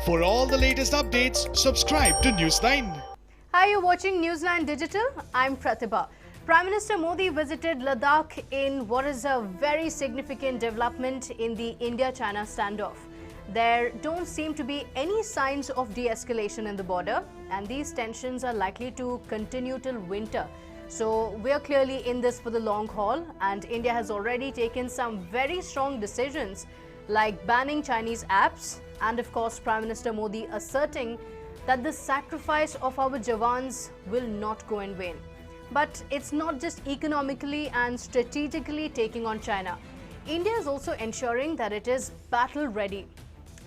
For all the latest updates, subscribe to News9. Hi, you're watching News9 Digital. I'm Pratibha. Prime Minister Modi visited Ladakh in what is a very significant development in the India-China standoff. There don't seem to be any signs of de-escalation in the border, and these tensions are likely to continue till winter. So we're clearly in this for the long haul, and India has already taken some very strong decisions like banning Chinese apps and of course Prime Minister Modi asserting that the sacrifice of our Jawans will not go in vain. But it's not just economically and strategically taking on China. India is also ensuring that it is battle ready.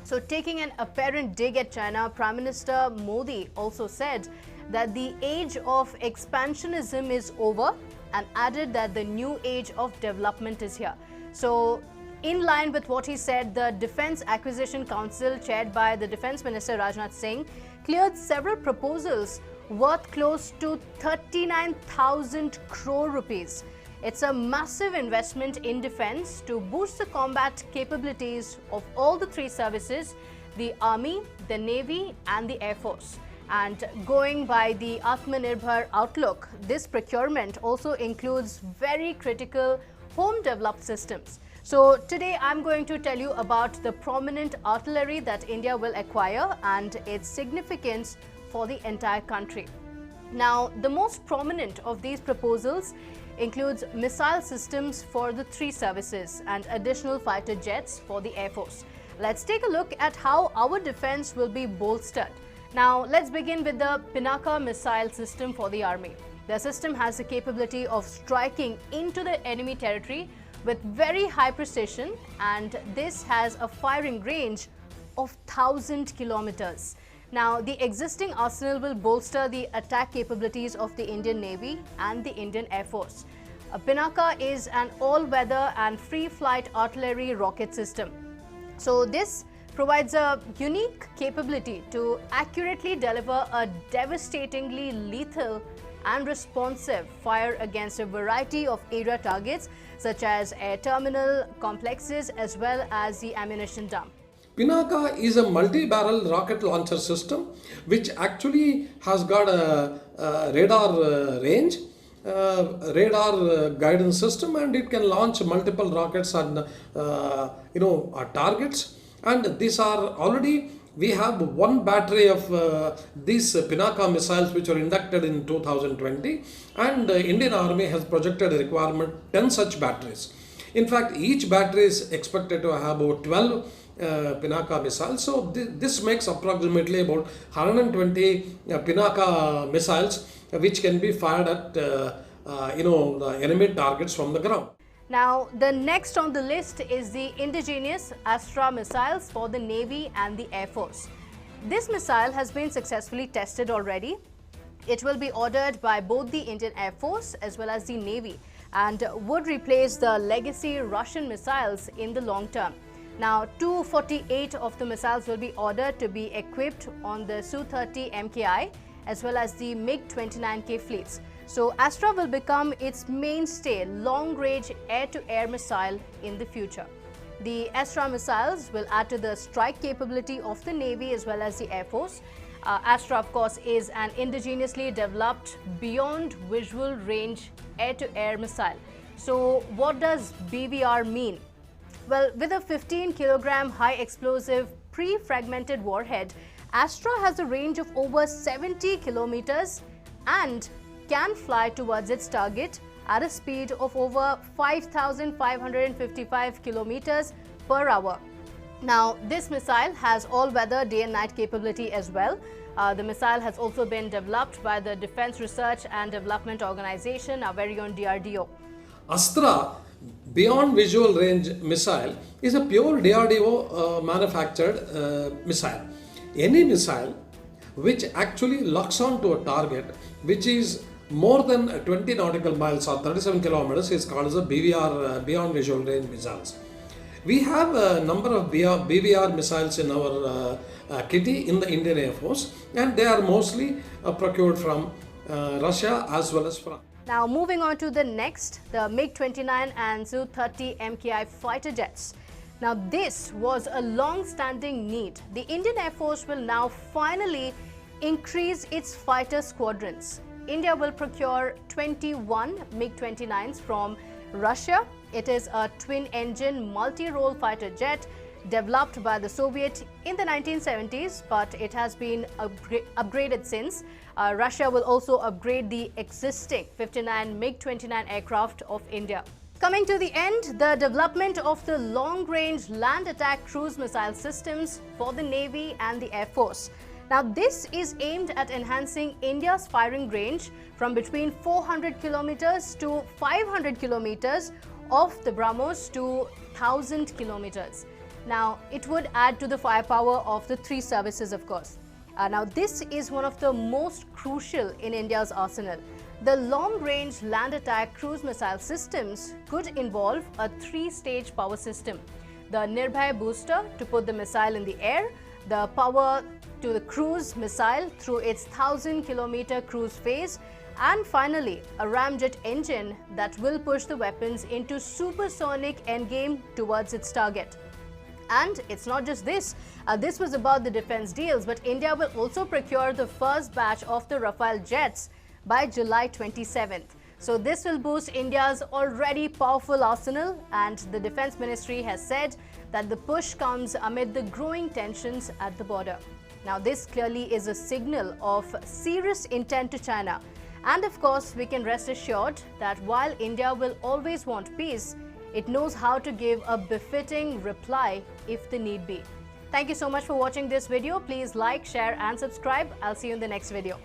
So taking an apparent dig at China, Prime Minister Modi also said that the age of expansionism is over and added that the new age of development is here. So in line with what he said, the Defence Acquisition Council chaired by the Defence Minister Rajnath Singh cleared several proposals worth close to 39,000 crore rupees. It's a massive investment in defence to boost the combat capabilities of all the three services, the Army, the Navy and the Air Force. And going by the Atmanirbhar outlook, this procurement also includes very critical home-developed systems. So today I'm going to tell you about the prominent artillery that India will acquire and its significance for the entire country. Now, the most prominent of these proposals includes missile systems for the three services and additional fighter jets for the Air Force. Let's take a look at how our defense will be bolstered. Now, let's begin with the Pinaka missile system for the Army. The system has the capability of striking into the enemy territory with very high precision, and this has a firing range of 1,000 kilometers. Now, the existing arsenal will bolster the attack capabilities of the Indian Navy and the Indian Air Force. Pinaka is an all-weather and free-flight artillery rocket system. So this provides a unique capability to accurately deliver a devastatingly lethal and responsive fire against a variety of area targets such as air terminal complexes as well as the ammunition dump. Pinaka is a multi-barrel rocket launcher system which actually has got a radar range, radar guidance system, and it can launch multiple rockets on targets. And these are already, we have one battery of these Pinaka missiles which were inducted in 2020, and the Indian Army has projected a requirement 10 such batteries. In fact, each battery is expected to have about 12 Pinaka missiles. So this makes approximately about 120 Pinaka missiles which can be fired at the enemy targets from the ground. Now, the next on the list is the indigenous Astra missiles for the Navy and the Air Force. This missile has been successfully tested already. It will be ordered by both the Indian Air Force as well as the Navy and would replace the legacy Russian missiles in the long term. Now, 248 of the missiles will be ordered to be equipped on the Su-30 MKI as well as the MiG-29K fleets. So Astra will become its mainstay long-range air-to-air missile in the future. The Astra missiles will add to the strike capability of the Navy as well as the Air Force. Astra, of course, is an indigenously developed beyond visual range air-to-air missile. So what does BVR mean? Well, with a 15-kilogram high-explosive pre-fragmented warhead, Astra has a range of over 70 kilometers and can fly towards its target at a speed of over 5,555 kilometers per hour. Now, this missile has all-weather day and night capability as well. The missile has also been developed by the Defence Research and Development Organization, our very own DRDO. Astra Beyond Visual Range missile is a pure DRDO manufactured missile. Any missile which actually locks onto a target which is more than 20 nautical miles or 37 kilometers is called as a BVR, Beyond Visual Range missiles. We have a number of BVR missiles in our kitty in the Indian Air Force, and they are mostly procured from Russia as well as France. Now moving on to the next, the MiG-29 and Su-30 MKI fighter jets. Now, this was a long-standing need. The Indian Air Force will now finally increase its fighter squadrons. India will procure 21 MiG-29s from Russia. It is a twin-engine, multi-role fighter jet developed by the Soviet in the 1970s, but it has been upgraded since. Russia will also upgrade the existing 59 MiG-29 aircraft of India. Coming to the end, the development of the long-range land attack cruise missile systems for the Navy and the Air Force. Now, this is aimed at enhancing India's firing range from between 400 kilometers to 500 kilometers of the BrahMos to 1,000 kilometers. Now, it would add to the firepower of the three services, of course. Now, this is one of the most crucial in India's arsenal. The long-range land attack cruise missile systems could involve a three-stage power system. The Nirbhay booster to put the missile in the air, the power to the cruise missile through its 1,000-kilometer cruise phase, and finally, a ramjet engine that will push the weapons into supersonic endgame towards its target. And it's not just this. This was about the defense deals, but India will also procure the first batch of the Rafale jets by July 27th. So this will boost India's already powerful arsenal, and the Defense Ministry has said that the push comes amid the growing tensions at the border. Now, this clearly is a signal of serious intent to China. And of course, we can rest assured that while India will always want peace, it knows how to give a befitting reply if the need be. Thank you so much for watching this video. Please like, share and subscribe. I'll see you in the next video.